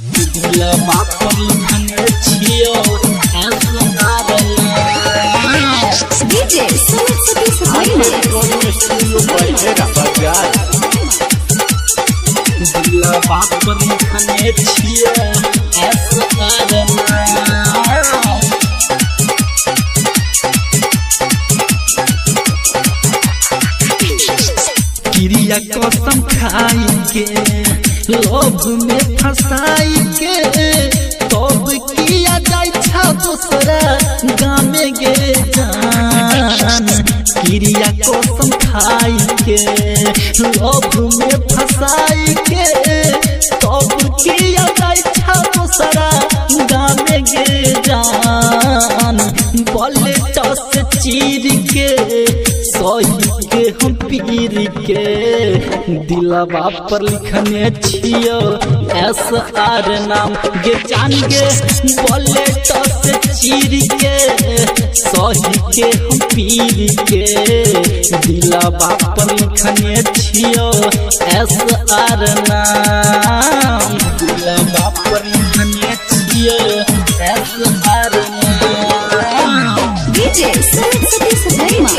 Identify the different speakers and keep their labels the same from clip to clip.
Speaker 1: DJ
Speaker 2: क्रिया कसम खाई के लोभ में फंसाई के तब किया जाय छा दूसरा गामे गे जान। क्रिया कसम खाई के लोभ में फंसाई के तब किया जाय छा दूसरा गामे गे जान। बोले टस चीर के सही के हम पीर के दिलवा पर लिखने छियो SR नाम गे जान गे। बोले टस चीर के सही के हम पीर के दिलवा पर लिखने छियो SR नाम। दिलवा पर लिखने छियो SR नाम।
Speaker 1: DJ Saraswati Subrahma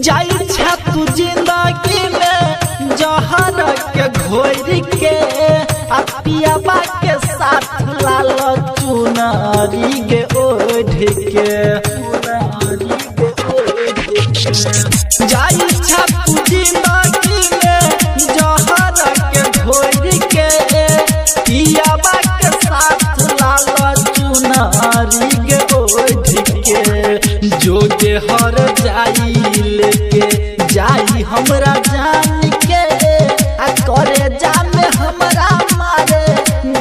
Speaker 2: जाई छा तू जिंदगी में जहर के घोर के पियाबा के साथ लाल चुनरी के ओढ़ के जाई छा तू जिंदगी में जहर के घोर के पियाबा के साथ लाल चुनरी के ओढ़ के जो जे हर जाई लेके जाई हमरा जान के करे जामे हमरा मारे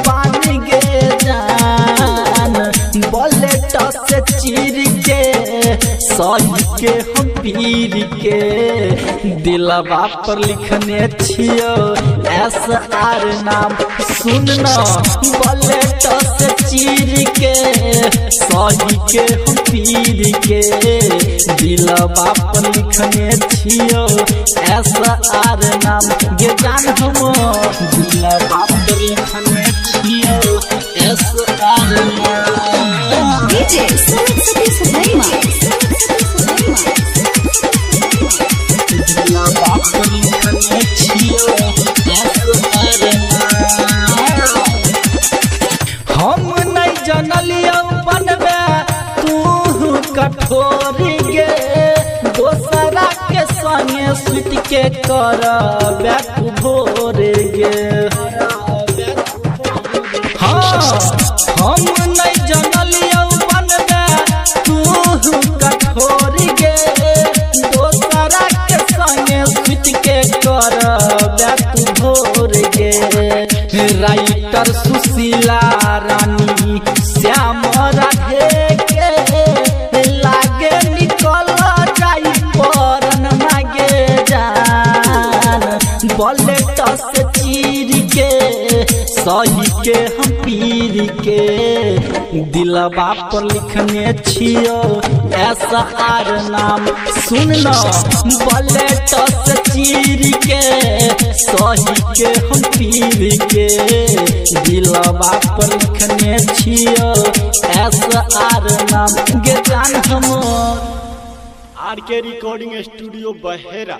Speaker 2: बानी गे जान। बोले टस चीर के सही के हम पीर के दिलवा पर लिखने छियो SR नाम। सुन न बोले टस चीर के सही के हम पीर के दिलवा पर लिखने छियो SR नाम गे जान। हम दिलवा पर लिखने छियो SR नाम।
Speaker 1: DJ Saraswati Subrahma
Speaker 2: दिलवा पर लिखने छियो SR नाम। हम नहीं जनलियो बनबे तू कठोर गे दोसरा के संगे सुत के करबे तू भोर गे। हाँ हम नहीं जनलियो बनबे तू कठोर गे दोसरा के संगे सुत के करबे तू भोर गे। राइटर सुशीला रानी श्याम राधे के लागे निकल जाई परन मागे जान। बोले टस चीर के सही के हम पीर के दिलवा पर लिखने छियो SR नाम। सुन न बोले टस चीर के सही के हम पीर के दिलवा पर लिखने छियो SR नाम गे जान। हम
Speaker 3: RK रिकॉर्डिंग स्टूडियो बहेरा।